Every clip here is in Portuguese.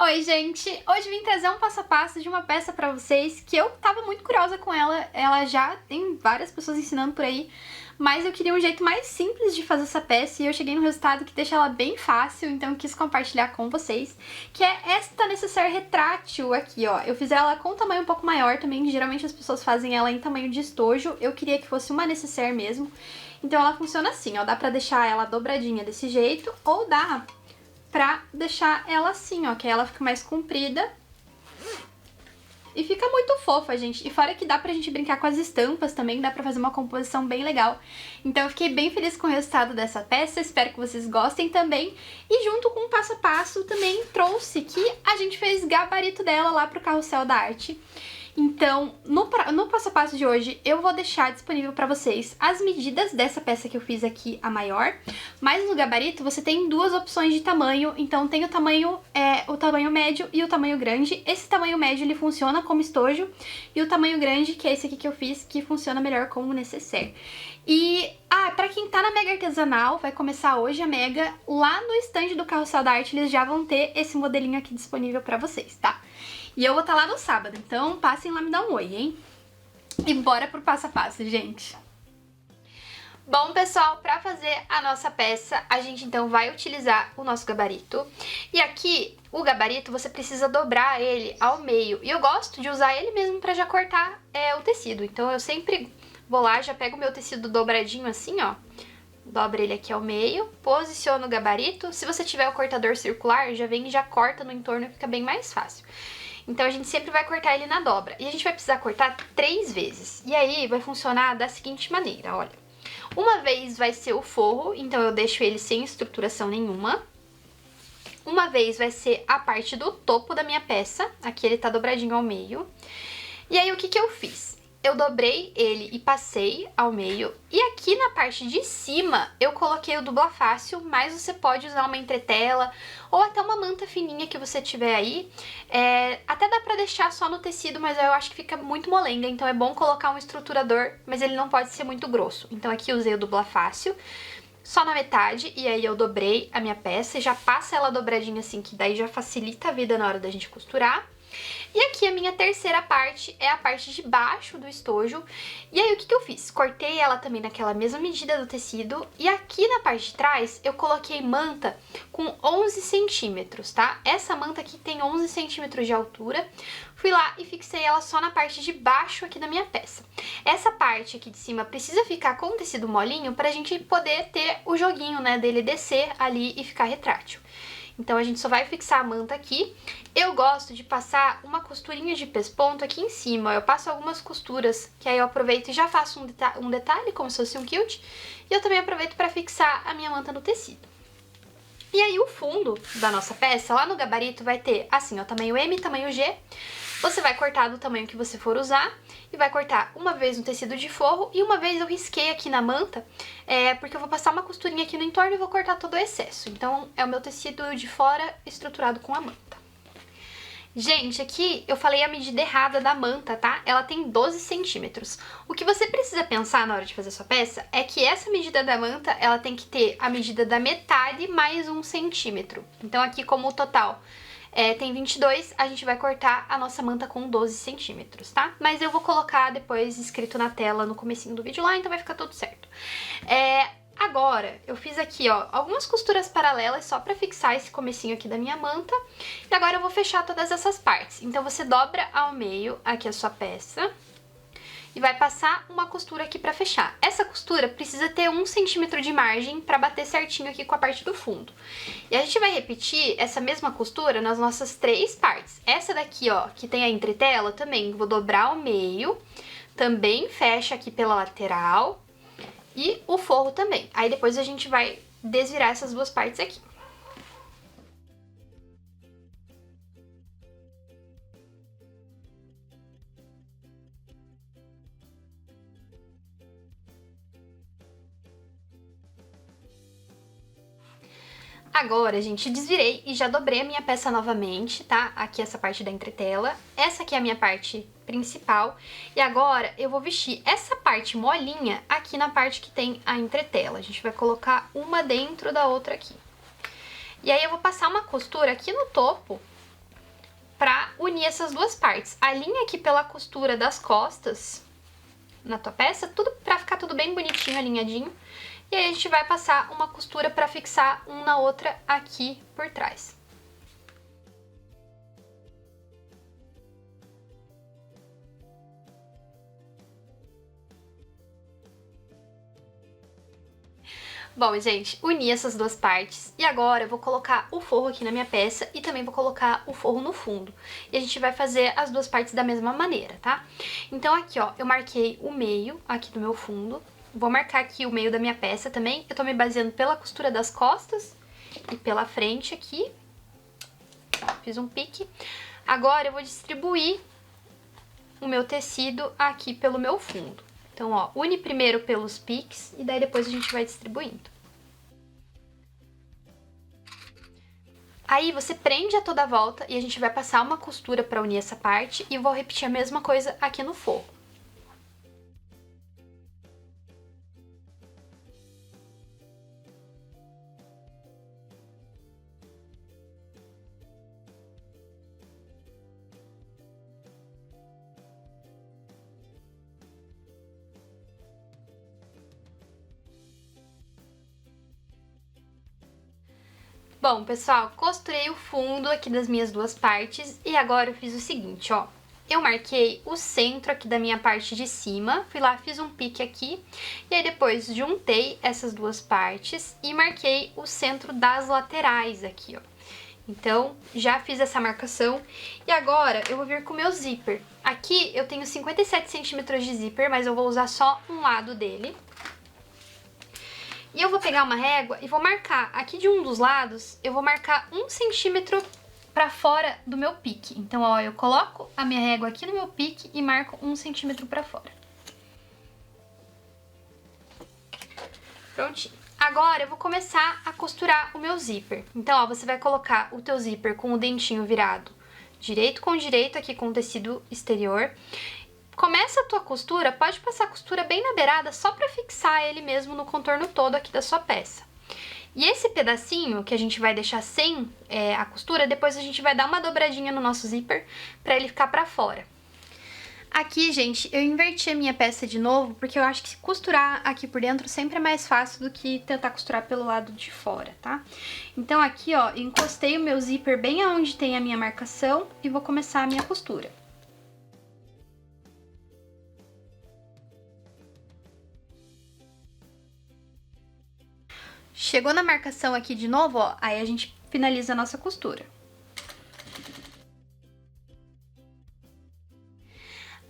Oi, gente! Hoje vim trazer um passo a passo de uma peça pra vocês que eu tava muito curiosa com ela. Ela já tem várias pessoas ensinando por aí, mas eu queria um jeito mais simples de fazer essa peça e eu cheguei no resultado que deixa ela bem fácil, então eu quis compartilhar com vocês, que é esta necessaire retrátil aqui, ó. Eu fiz ela com um tamanho um pouco maior também, geralmente as pessoas fazem ela em tamanho de estojo, eu queria que fosse uma necessaire mesmo. Então ela funciona assim, ó, dá pra deixar ela dobradinha desse jeito, ou dá pra deixar ela assim, ó, que aí ela fica mais comprida. E fica muito fofa, gente. E fora que dá pra gente brincar com as estampas também, dá pra fazer uma composição bem legal. Então eu fiquei bem feliz com o resultado dessa peça, espero que vocês gostem também. E junto com o passo a passo também trouxe que a gente fez gabarito dela lá pro Carrossel da Arte. Então, no passo a passo de hoje, eu vou deixar disponível pra vocês as medidas dessa peça que eu fiz aqui, a maior. Mas no gabarito você tem duas opções de tamanho, então tem o tamanho médio e o tamanho grande. Esse tamanho médio, ele funciona como estojo, e o tamanho grande, que é esse aqui que eu fiz, que funciona melhor como necessaire. E, pra quem tá na Mega Artesanal, vai começar hoje a Mega, lá no stand do Carrossel da Arte eles já vão ter esse modelinho aqui disponível pra vocês, tá? E eu vou estar lá no sábado, então passem lá me dar um oi, hein? E bora pro passo a passo, gente! Bom, pessoal, pra fazer a nossa peça, a gente então vai utilizar o nosso gabarito. E aqui, o gabarito, você precisa dobrar ele ao meio. E eu gosto de usar ele mesmo pra já cortar o tecido. Então eu sempre vou lá, já pego o meu tecido dobradinho assim, ó. Dobro ele aqui ao meio, posiciono o gabarito. Se você tiver o cortador circular, já vem e já corta no entorno, fica bem mais fácil. Então a gente sempre vai cortar ele na dobra. E a gente vai precisar cortar 3 vezes. E aí vai funcionar da seguinte maneira, olha. Uma vez vai ser o forro, então eu deixo ele sem estruturação nenhuma. Uma vez vai ser a parte do topo da minha peça, aqui ele tá dobradinho ao meio. E aí o que eu fiz? Eu dobrei ele e passei ao meio, e aqui na parte de cima eu coloquei o dupla fácil, mas você pode usar uma entretela ou até uma manta fininha que você tiver aí. Até dá pra deixar só no tecido, mas eu acho que fica muito molenga, então é bom colocar um estruturador, mas ele não pode ser muito grosso. Então aqui eu usei o dupla fácil, só na metade, e aí eu dobrei a minha peça, já passa ela dobradinha assim, que daí já facilita a vida na hora da gente costurar. E aqui a minha terceira parte é a parte de baixo do estojo. E aí o que eu fiz? Cortei ela também naquela mesma medida do tecido. E aqui na parte de trás eu coloquei manta com 11 centímetros, tá? Essa manta aqui tem 11 centímetros de altura. Fui lá e fixei ela só na parte de baixo aqui da minha peça. Essa parte aqui de cima precisa ficar com o tecido molinho pra gente poder ter o joguinho, né, dele descer ali e ficar retrátil. Então a gente só vai fixar a manta aqui. Eu gosto de passar uma costurinha de pesponto aqui em cima. Eu passo algumas costuras, que aí eu aproveito e já faço um detalhe, como se fosse um quilt. E eu também aproveito para fixar a minha manta no tecido. E aí o fundo da nossa peça, lá no gabarito, vai ter assim, ó, tamanho M, tamanho G. Você vai cortar do tamanho que você for usar e vai cortar uma vez no tecido de forro e uma vez eu risquei aqui na manta, porque eu vou passar uma costurinha aqui no entorno e vou cortar todo o excesso. Então é o meu tecido de fora estruturado com a manta. Gente, aqui eu falei a medida errada da manta, tá? Ela tem 12 centímetros. O que você precisa pensar na hora de fazer sua peça é que essa medida da manta, ela tem que ter a medida da metade mais 1 centímetro. Então aqui, como o total tem 22, a gente vai cortar a nossa manta com 12 centímetros, tá? Mas eu vou colocar depois escrito na tela no comecinho do vídeo lá, então vai ficar tudo certo. Agora, eu fiz aqui, ó, algumas costuras paralelas só pra fixar esse comecinho aqui da minha manta. E agora eu vou fechar todas essas partes. Então você dobra ao meio aqui a sua peça e vai passar uma costura aqui pra fechar. Essa costura precisa ter 1 centímetro de margem pra bater certinho aqui com a parte do fundo. E a gente vai repetir essa mesma costura nas nossas 3 partes. Essa daqui, ó, que tem a entretela, também vou dobrar ao meio, também fecha aqui pela lateral e o forro também. Aí depois a gente vai desvirar essas duas partes aqui. Agora, gente, desvirei e já dobrei a minha peça novamente, tá? Aqui essa parte da entretela. Essa aqui é a minha parte principal. E agora eu vou vestir essa parte molinha aqui na parte que tem a entretela. A gente vai colocar uma dentro da outra aqui. E aí eu vou passar uma costura aqui no topo pra unir essas duas partes. Alinha aqui pela costura das costas na tua peça, tudo pra ficar tudo bem bonitinho, alinhadinho. E aí a gente vai passar uma costura pra fixar um na outra aqui por trás. Bom, gente, uni essas duas partes e agora eu vou colocar o forro aqui na minha peça e também vou colocar o forro no fundo. E a gente vai fazer as duas partes da mesma maneira, tá? Então aqui, ó, eu marquei o meio aqui do meu fundo. Vou marcar aqui o meio da minha peça também. Eu tô me baseando pela costura das costas e pela frente aqui. Fiz um pique. Agora eu vou distribuir o meu tecido aqui pelo meu fundo. Então, ó, une primeiro pelos piques e daí depois a gente vai distribuindo. Aí você prende a toda volta e a gente vai passar uma costura para unir essa parte e vou repetir a mesma coisa aqui no forro. Bom, pessoal, costurei o fundo aqui das minhas duas partes e agora eu fiz o seguinte, ó. Eu marquei o centro aqui da minha parte de cima, fui lá, fiz um pique aqui, e aí depois juntei essas duas partes e marquei o centro das laterais aqui, ó. Então, já fiz essa marcação e agora eu vou vir com o meu zíper. Aqui eu tenho 57 centímetros de zíper, mas eu vou usar só um lado dele. E eu vou pegar uma régua e vou marcar aqui de um dos lados, eu vou marcar 1 centímetro pra fora do meu pique. Então, ó, eu coloco a minha régua aqui no meu pique e marco 1 centímetro pra fora. Prontinho. Agora eu vou começar a costurar o meu zíper. Então, ó, você vai colocar o teu zíper com o dentinho virado direito com direito aqui com o tecido exterior. Começa a tua costura, pode passar a costura bem na beirada só pra fixar ele mesmo no contorno todo aqui da sua peça. E esse pedacinho que a gente vai deixar sem a costura, depois a gente vai dar uma dobradinha no nosso zíper pra ele ficar pra fora. Aqui, gente, eu inverti a minha peça de novo, porque eu acho que costurar aqui por dentro sempre é mais fácil do que tentar costurar pelo lado de fora, tá? Então aqui, ó, eu encostei o meu zíper bem aonde tem a minha marcação e vou começar a minha costura. Chegou na marcação aqui de novo, ó, aí a gente finaliza a nossa costura.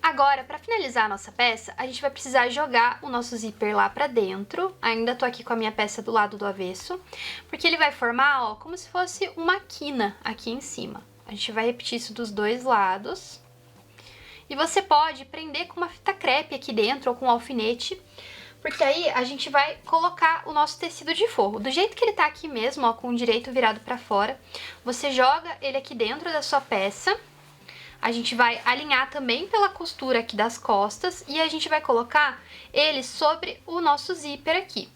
Agora, pra finalizar a nossa peça, a gente vai precisar jogar o nosso zíper lá pra dentro. Ainda tô aqui com a minha peça do lado do avesso, porque ele vai formar, ó, como se fosse uma quina aqui em cima. A gente vai repetir isso dos dois lados. E você pode prender com uma fita crepe aqui dentro ou com um alfinete, porque aí a gente vai colocar o nosso tecido de forro. Do jeito que ele tá aqui mesmo, ó, com o direito virado pra fora, você joga ele aqui dentro da sua peça. A gente vai alinhar também pela costura aqui das costas e a gente vai colocar ele sobre o nosso zíper aqui.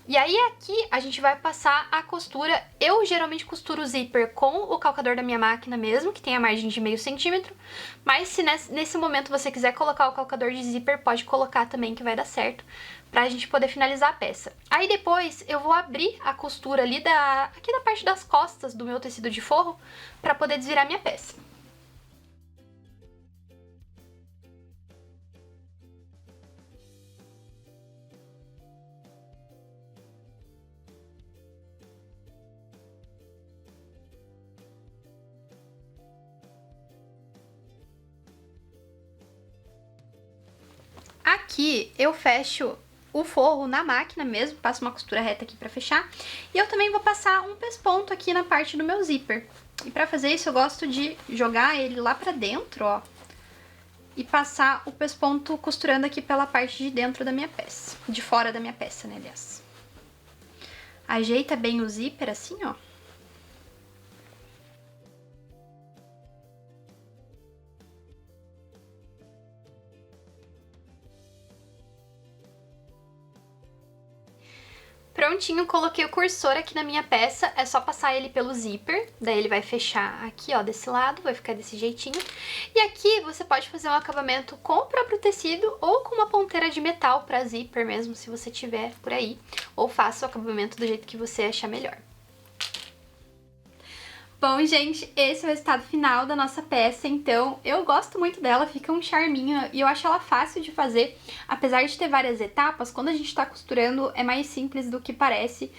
E aí aqui a gente vai passar a costura. Eu geralmente costuro o zíper com o calcador da minha máquina mesmo, que tem a margem de meio centímetro. Mas se nesse momento você quiser colocar o calcador de zíper, pode colocar também que vai dar certo, pra gente poder finalizar a peça. Aí depois eu vou abrir a costura ali aqui da parte das costas do meu tecido de forro, pra poder desvirar minha peça. Aqui eu fecho o forro na máquina mesmo, passo uma costura reta aqui pra fechar. E eu também vou passar um pesponto aqui na parte do meu zíper. E pra fazer isso eu gosto de jogar ele lá pra dentro, ó. E passar o pesponto costurando aqui pela parte de dentro da minha peça. De fora da minha peça, né, aliás. Ajeita bem o zíper assim, ó. Prontinho, coloquei o cursor aqui na minha peça, é só passar ele pelo zíper, daí ele vai fechar aqui, ó, desse lado, vai ficar desse jeitinho. E aqui você pode fazer um acabamento com o próprio tecido ou com uma ponteira de metal pra zíper mesmo, se você tiver por aí. Ou faça o acabamento do jeito que você achar melhor. Bom, gente, esse é o resultado final da nossa peça, então eu gosto muito dela, fica um charminho e eu acho ela fácil de fazer. Apesar de ter várias etapas, quando a gente tá costurando é mais simples do que parece.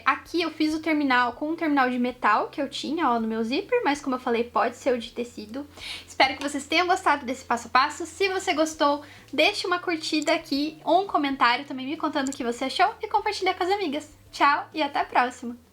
Aqui eu fiz o terminal com um terminal de metal que eu tinha, ó, no meu zíper, mas como eu falei, pode ser o de tecido. Espero que vocês tenham gostado desse passo a passo. Se você gostou, deixe uma curtida aqui ou um comentário também me contando o que você achou e compartilha com as amigas. Tchau e até a próxima!